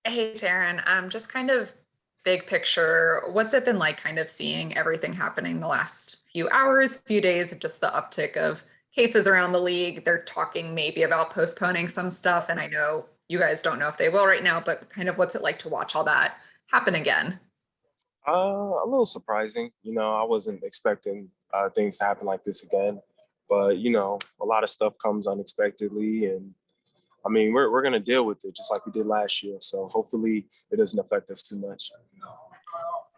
Hey, Taron, just kind of big picture, what's it been like kind of seeing everything happening the last few hours, few days of just the uptick of cases around the league? They're talking maybe about postponing some stuff, and I know you guys don't know if they will right now, but kind of what's it like to watch all that happen again? A little surprising. I wasn't expecting things to happen like this again, but a lot of stuff comes unexpectedly, and I mean, we're gonna deal with it just like we did last year. So hopefully, it doesn't affect us too much.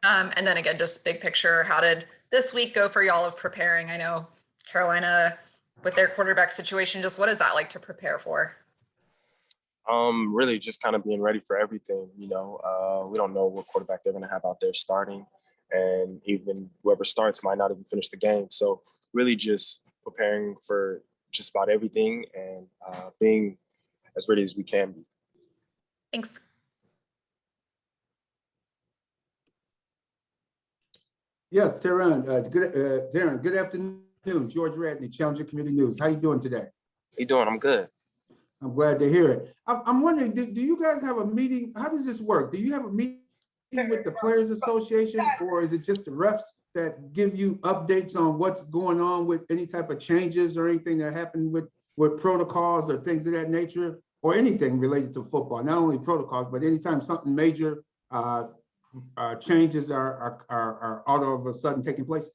And then again, just big picture, how did this week go for y'all of preparing? I know Carolina with their quarterback situation, just what is that like to prepare for? Really just kind of being ready for everything. We don't know what quarterback they're gonna have out there starting, and even whoever starts might not even finish the game. So really, just preparing for just about everything and being as ready as we can be. Thanks. Yes, Taron. Darren, good afternoon. George Radney, Challenger Community News. How you doing today? How you doing? I'm good. I'm glad to hear it. I'm wondering, do you guys have a meeting? How does this work? Do you have a meeting with the Players Association, or is it just the refs that give you updates on what's going on with any type of changes or anything that happened with protocols or things of that nature, or anything related to football? Not only protocols, but anytime something major changes are all of a sudden taking place?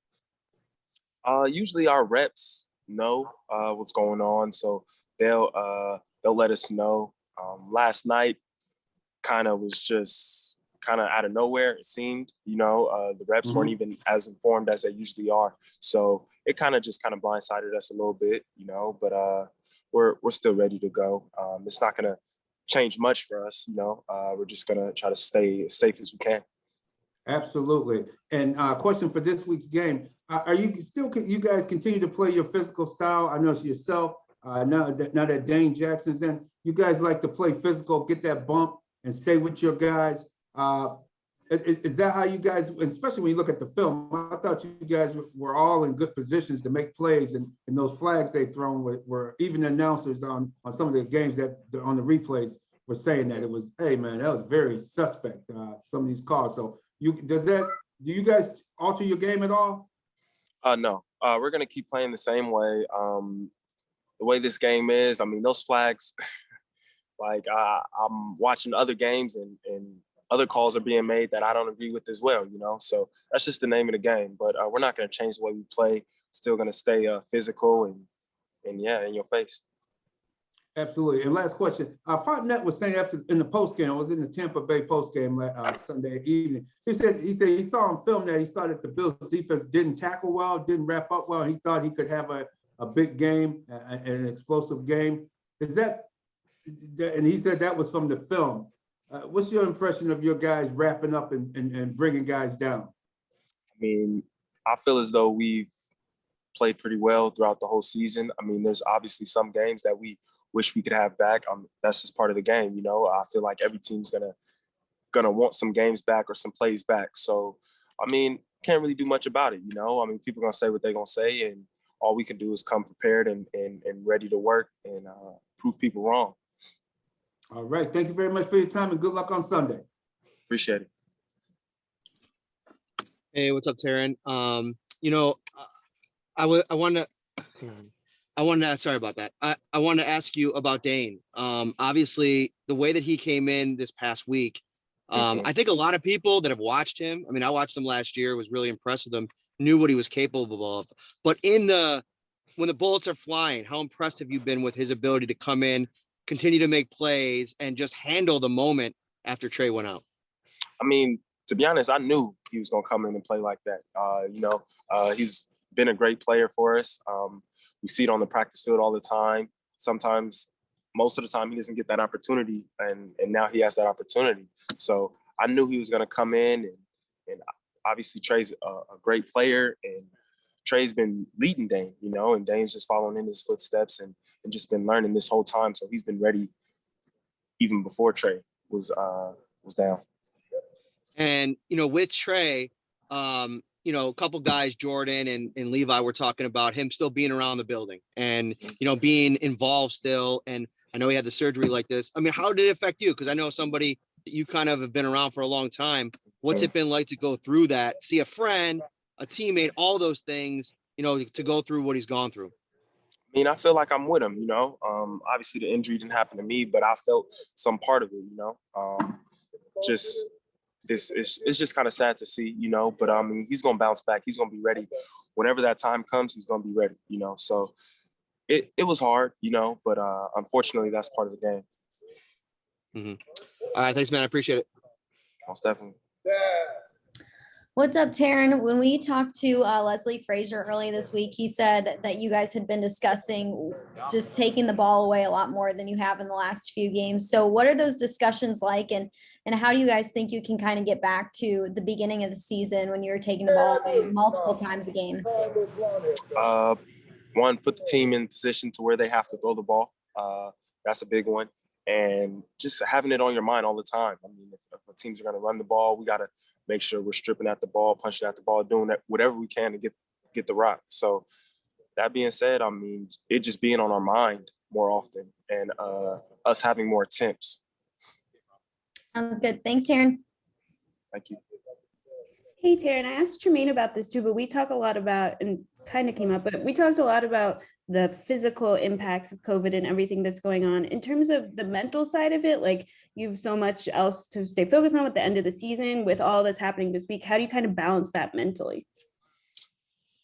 Usually our reps know what's going on, so they'll let us know. Last night kind of was just kind of out of nowhere. It seemed, the reps weren't even as informed as they usually are, so it kind of blindsided us a little bit, But we're still ready to go. It's not gonna change much for us, We're just gonna try to stay as safe as we can. Absolutely. And question for this week's game: are you still? You guys continue to play your physical style? I know it's yourself. Now that Dane Jackson's in, you guys like to play physical, get that bump, and stay with your guys. Is that how you guys? Especially when you look at the film, I thought you guys were all in good positions to make plays, and those flags they thrown were even announcers on some of the games that on the replays were saying that it was, hey man, that was very suspect. Some of these calls. So do you guys alter your game at all? No, we're gonna keep playing the same way. The way this game is, I mean, those flags, like I'm watching other games and other calls are being made that I don't agree with as well, So that's just the name of the game. But we're not gonna change the way we play. Still gonna stay physical and yeah, in your face. Absolutely. And last question, Fontenette was saying after in the post game, I was in the Tampa Bay post game Sunday evening. He said he saw on film that he saw that the Bills defense didn't tackle well, didn't wrap up well. He thought he could have a big game, an explosive game. Is that? And he said that was from the film. What's your impression of your guys wrapping up and bringing guys down? I mean, I feel as though we've played pretty well throughout the whole season. I mean, there's obviously some games that we wish we could have back. That's just part of the game, I feel like every team's gonna want some games back or some plays back. So, I mean, can't really do much about it, I mean, people are gonna say what they're gonna say, and all we can do is come prepared and ready to work and prove people wrong. All right. Thank you very much for your time and good luck on Sunday. Appreciate it. Hey, what's up, Taron? I want to. Sorry about that. I want to ask you about Dane. Obviously, the way that he came in this past week, I think a lot of people that have watched him. I mean, I watched him last year. Was really impressed with him. Knew what he was capable of. But when the bullets are flying, how impressed have you been with his ability to come in, continue to make plays, and just handle the moment after Trey went out? I mean, to be honest, I knew he was going to come in and play like that. He's been a great player for us. We see it on the practice field all the time. Sometimes, most of the time, he doesn't get that opportunity, and now he has that opportunity. So I knew he was going to come in, and obviously Trey's a great player, and Trey's been leading Dane, and Dane's just following in his footsteps and just been learning this whole time. So he's been ready even before Trey was down. And, with Trey, a couple guys, Jordan and Levi, were talking about him still being around the building and, being involved still. And I know he had the surgery like this. I mean, how did it affect you? Because I know somebody you kind of have been around for a long time. What's it been like to go through that, see a friend, a teammate, all those things, you know, to go through what he's gone through? I mean, I feel like I'm with him, you know. Obviously the injury didn't happen to me, but I felt some part of it, you know. Just it's just kind of sad to see, you know, but I mean, he's gonna bounce back. He's gonna be ready. Whenever that time comes, he's gonna be ready, you know. So it was hard, you know, but unfortunately that's part of the game. All right, thanks, man. I appreciate it. Most definitely. What's up, Taron? When we talked to Leslie Frazier early this week, he said that you guys had been discussing just taking the ball away a lot more than you have in the last few games. So what are those discussions like? And how do you guys think you can kind of get back to the beginning of the season when you're taking the ball away multiple times a game? One, put the team in position to where they have to throw the ball. That's a big one. And just having it on your mind all the time. I mean, if the teams are going to run the ball, we got to make sure we're stripping at the ball, punching at the ball, doing that, whatever we can to get the rock. So that being said, I mean, it just being on our mind more often and us having more attempts. Sounds good. Thanks, Taron. Thank you. Hey, Taron, I asked Tremaine about this too, but we talk a lot about, and kind of came up, but we talked a lot about the physical impacts of COVID and everything that's going on. In terms of the mental side of it, like you've so much else to stay focused on at the end of the season with all that's happening this week. How do you kind of balance that mentally?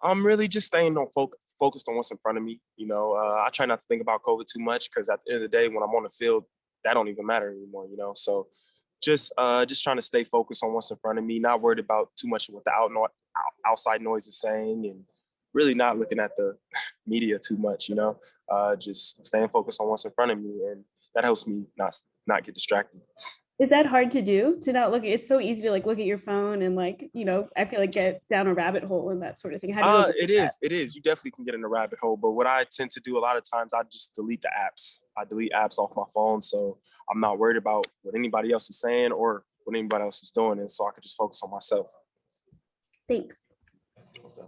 I'm really just staying on focused on what's in front of me. You know, I try not to think about COVID too much because at the end of the day, when I'm on the field, that don't even matter anymore, you know? So just trying to stay focused on what's in front of me, not worried about too much of what the outside noise is saying, and really not looking at the media too much, you know, just staying focused on what's in front of me. And that helps me not get distracted. Is that hard to do, to not look at, it's so easy to like look at your phone and like, you know, I feel like get down a rabbit hole and that sort of thing. How do you it is. You definitely can get in a rabbit hole, but what I tend to do a lot of times, I just delete the apps. I delete apps off my phone. So I'm not worried about what anybody else is saying or what anybody else is doing. And so I can just focus on myself. Thanks. What's that?